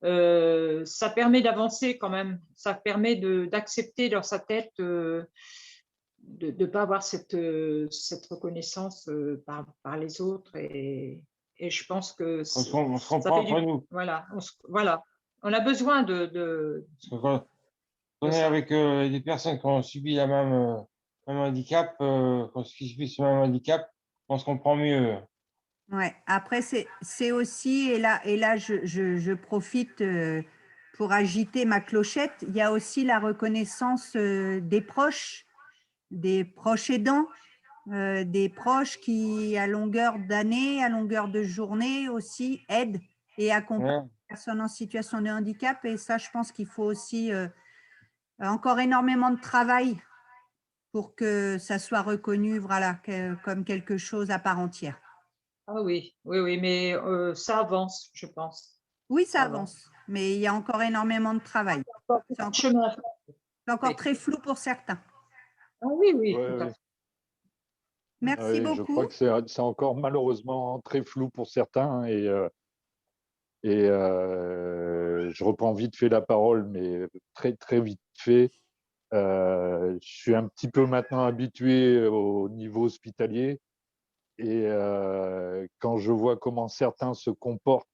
ça permet d'avancer quand même. Ça permet d'accepter dans sa tête de ne pas avoir cette reconnaissance par les autres. Et je pense que On se ça comprend fait entre nous. Voilà, voilà. On a besoin de Parce que quand on est avec des personnes qui ont subi la même handicap, qui subissent le même handicap, on se comprend mieux. Ouais. Après, c'est aussi, et là je profite pour agiter ma clochette, il y a aussi la reconnaissance des proches aidants, des proches qui, à longueur d'année, à longueur de journée aussi, aident et accompagnent les personnes en situation de handicap. Et ça, je pense qu'il faut aussi encore énormément de travail pour que ça soit reconnu, voilà, comme quelque chose à part entière. Ah oui, mais ça avance, je pense. Oui, ça avance, mais il y a encore énormément de travail. C'est encore très flou pour certains. Ah oui, Ouais, tout à ouais. fait. Merci Oui, beaucoup. je crois que c'est encore malheureusement très flou pour certains je reprends vite fait la parole, mais très vite fait. Je suis un petit peu maintenant habitué au niveau hospitalier et quand je vois comment certains se comportent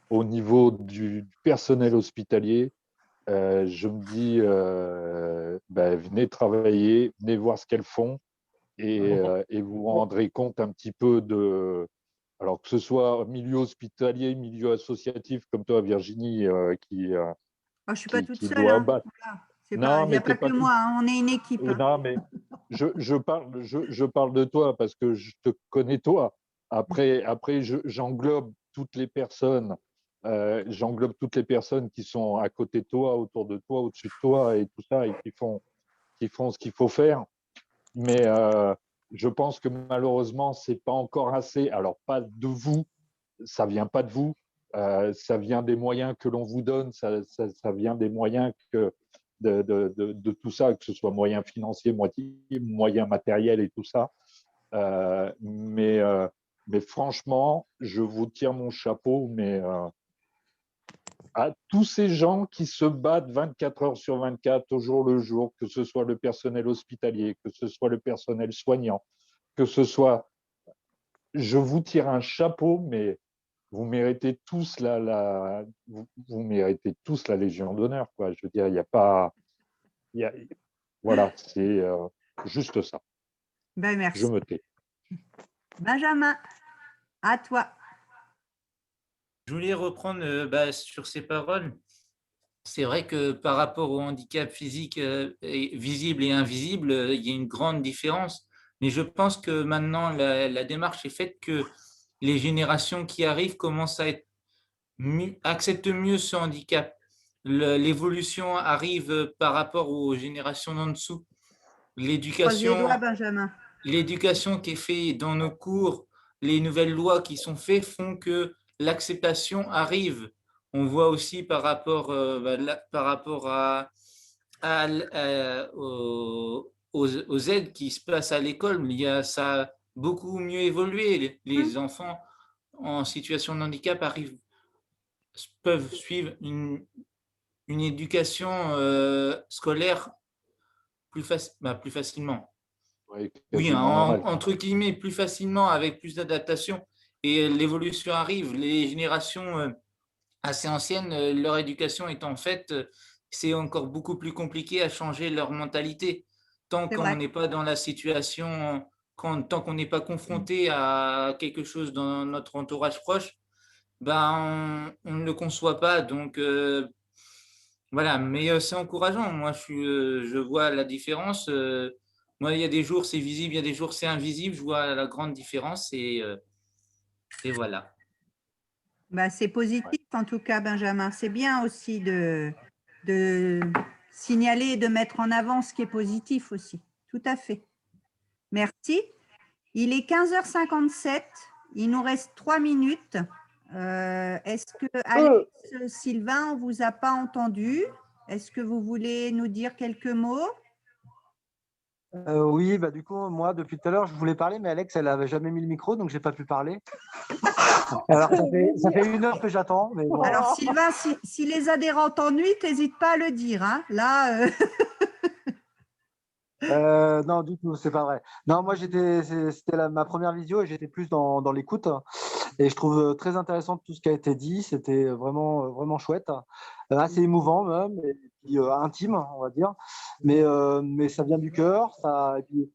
au niveau du personnel hospitalier, je me dis venez travailler, venez voir ce qu'elles font et vous vous rendrez compte un petit peu alors que ce soit milieu hospitalier, milieu associatif comme toi Virginie, Je ne suis pas toute qui seule. doit Hein. battre. Voilà. Il n'y a pas que moi, hein. On est une équipe. Hein. Non, mais je parle de toi parce que je te connais toi. Après j'englobe toutes les personnes. J'englobe toutes les personnes qui sont à côté de toi, autour de toi, au-dessus de toi et tout ça, et qui font ce qu'il faut faire. Mais je pense que malheureusement, c'est pas encore assez. Alors, pas de vous, ça vient pas de vous, ça vient des moyens que l'on vous donne, ça vient des moyens de tout ça, que ce soit moyens financiers, moyens matériels et tout ça. Mais franchement, je vous tire mon chapeau, mais à tous ces gens qui se battent 24 heures sur 24, au jour le jour, que ce soit le personnel hospitalier, que ce soit le personnel soignant, que ce soit… Je vous tire un chapeau, mais vous méritez tous vous méritez tous la Légion d'honneur, quoi. Je veux dire, il n'y a pas… voilà, c'est juste ça. Ben, merci. Je me tais. Benjamin, à toi. Je voulais reprendre sur ces paroles. C'est vrai que par rapport au handicap physique visible et invisible, il y a une grande différence. Mais je pense que maintenant, la démarche est faite que les générations qui arrivent commencent à acceptent mieux ce handicap. L'évolution arrive par rapport aux générations d'en dessous. Croise les doigts, Benjamin. L'éducation qui est faite dans nos cours les nouvelles lois qui sont faites font que l'acceptation arrive. On voit aussi par rapport, par rapport aux aides qui se passent à l'école, ça a beaucoup mieux évolué. Les enfants en situation de handicap peuvent suivre une éducation scolaire plus facilement. Oui, entre guillemets, plus facilement, avec plus d'adaptation. Et l'évolution arrive. Les générations assez anciennes, leur éducation étant faite, c'est encore beaucoup plus compliqué à changer leur mentalité. Tant qu'on n'est pas dans la situation, tant qu'on n'est pas confronté à quelque chose dans notre entourage proche, ben, on ne le conçoit pas. Donc, voilà, mais c'est encourageant. Moi, je vois la différence. Moi, il y a des jours, c'est visible, il y a des jours, c'est invisible. Je vois la grande différence et voilà. Bah, c'est positif en tout cas, Benjamin. C'est bien aussi de signaler et de mettre en avant ce qui est positif aussi. Tout à fait. Merci. Il est 15h57. Il nous reste 3 minutes. Est-ce que Alex, Sylvain, on ne vous a pas entendu? Est-ce que vous voulez nous dire quelques mots? Oui, bah, du coup, moi, depuis tout à l'heure, je voulais parler, mais Alex, elle n'avait jamais mis le micro, donc je n'ai pas pu parler. Alors, ça fait 1 heure que j'attends. Mais bon. Alors, Sylvain, si les adhérents t'ennuient, n'hésite pas à le dire. Hein. Là, non, du tout, c'est pas vrai. Non, moi, c'était ma première visio et j'étais plus dans l'écoute. Et je trouve très intéressant tout ce qui a été dit. C'était vraiment, vraiment chouette. Assez émouvant même, et puis, intime, on va dire. Mais ça vient du cœur. Et puis,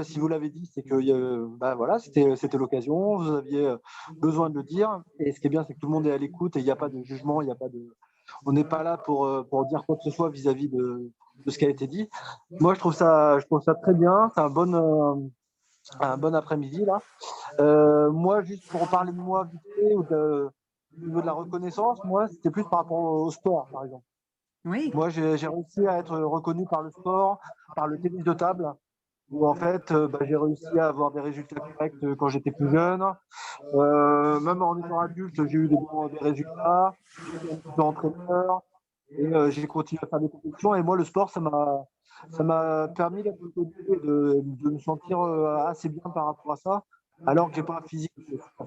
si vous l'avez dit, c'est que bah, voilà, c'était l'occasion. Vous aviez besoin de le dire. Et ce qui est bien, c'est que tout le monde est à l'écoute et il n'y a pas de jugement, il n'y a pas de. On n'est pas là pour dire quoi que ce soit vis-à-vis de ce qui a été dit. Moi, je trouve ça très bien. C'est un bon après-midi là. Moi, juste pour parler de moi vite fait, au niveau de la reconnaissance, moi, c'était plus par rapport au sport, par exemple. Oui. Moi, j'ai réussi à être reconnu par le sport, par le tennis de table, où en fait, j'ai réussi à avoir des résultats corrects quand j'étais plus jeune. Même en étant adulte, j'ai eu des résultats. J'étais un petit peu entraîneur et j'ai continué à faire des compétitions. Et moi, le sport, ça m'a permis d'être reconnu et de me sentir assez bien par rapport à ça. Alors que j'ai pas un physique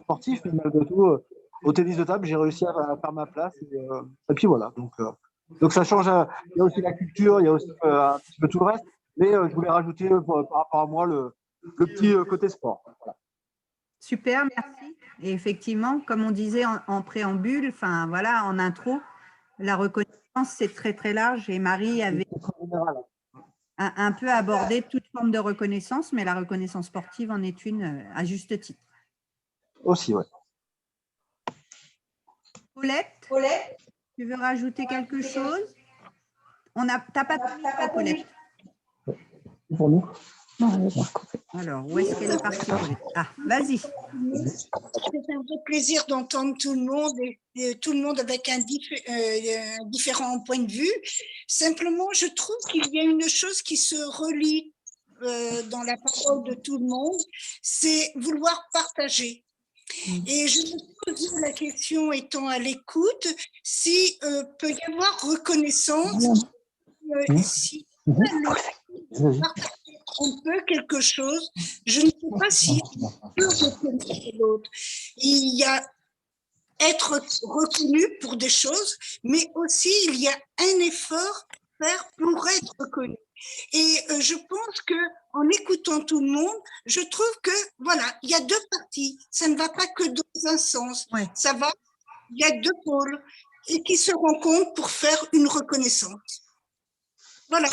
sportif, mais malgré tout, au tennis de table, j'ai réussi à faire ma place. Et puis voilà. Donc ça change. Il y a aussi la culture, il y a aussi un petit peu tout le reste. Mais je voulais rajouter par rapport à moi le petit côté sport. Voilà. Super, merci. Et effectivement, comme on disait en préambule, enfin voilà, en intro, la reconnaissance, c'est très très large. Et Marie avait un peu abordé toute forme de reconnaissance, mais la reconnaissance sportive en est une à juste titre. Aussi, ouais. Paulette, tu veux rajouter quelque chose? T'as pas de micro, Paulette. Pour nous. Alors, où est-ce qu'elle est partie, Paulette? Ah, vas-y. C'est un vrai plaisir d'entendre tout le monde et tout le monde avec un différent point de vue. Simplement, je trouve qu'il y a une chose qui se relie dans la parole de tout le monde, c'est vouloir partager. Et je me pose la question, étant à l'écoute, si peut y avoir reconnaissance, si on peut quelque chose, je ne sais pas si on peut reconnaître l'autre. Il y a être reconnu pour des choses, mais aussi il y a un effort à faire pour être reconnu. Et je pense que en écoutant tout le monde, je trouve que voilà, il y a deux parties. Ça ne va pas que dans un sens. Ouais. Ça va. Il y a deux pôles et qui se rencontrent pour faire une reconnaissance. Voilà.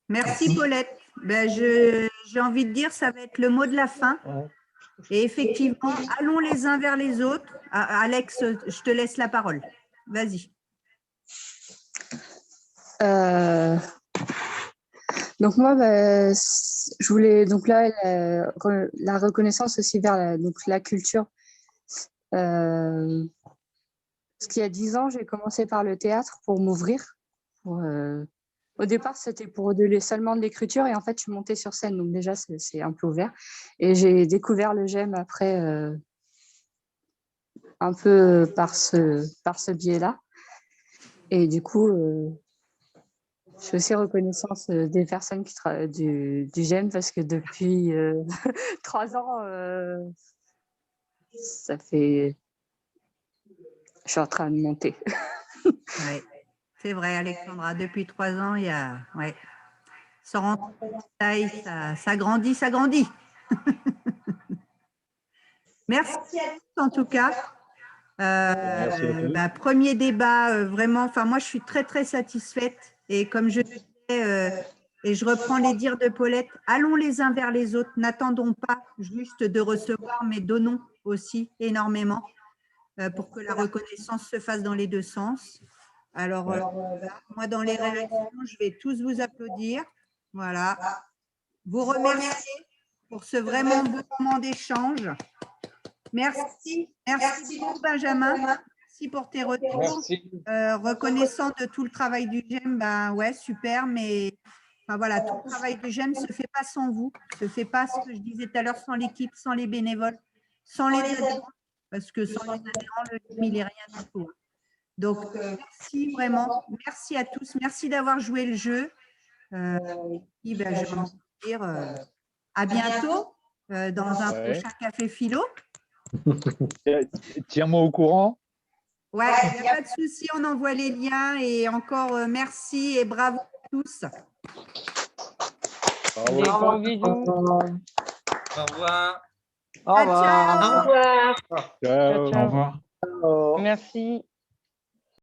Merci Paulette. Ben, j'ai envie de dire, ça va être le mot de la fin. Et effectivement, allons les uns vers les autres. Alex, je te laisse la parole. Vas-y. Donc moi, je voulais donc là la reconnaissance aussi vers la culture. Parce qu'il y a 10 ans, j'ai commencé par le théâtre pour m'ouvrir, pour Au départ, c'était pour seulement de l'écriture et en fait, je suis montée sur scène. Donc déjà, c'est un peu ouvert. Et j'ai découvert le GEM après, un peu par ce biais-là. Et du coup, je suis aussi reconnaissante des personnes du GEM parce que depuis 3 ans, ça fait... Je suis en train de monter. Ouais, c'est vrai, Alexandra. Depuis 3 ans, il y a... Ouais. Sans rentrer dans le détail, ça grandit, ça grandit. Merci à tous en tout cas. Merci à tous. Premier débat, vraiment, enfin moi je suis très très satisfaite et comme je disais, et je reprends les dires de Paulette, allons les uns vers les autres, n'attendons pas juste de recevoir, mais donnons aussi énormément pour que la reconnaissance se fasse dans les deux sens. Alors, moi dans les réactions, je vais tous vous applaudir. Voilà. Vous remercier pour ce vraiment beau moment d'échange. Merci beaucoup Benjamin, merci pour tes retours. Merci. Reconnaissant de tout le travail du GEM, ben ouais, super, mais enfin, voilà, tout le travail du GEM ne se fait pas sans vous, ne se fait pas, ce que je disais tout à l'heure, sans l'équipe, sans les bénévoles, sans les adhérents, parce que sans les adhérents, le GEM, il n'est rien du tout. Donc, merci vraiment, merci à tous, merci d'avoir joué le jeu. Et ben, je vais vous dire à bientôt dans un prochain Café Philo. Tiens-moi au courant. Ouais, il n'y a pas de souci, on envoie les liens et encore merci et bravo à tous. Des gros bisous. Au revoir. Au revoir. Ciao. Au revoir. Merci.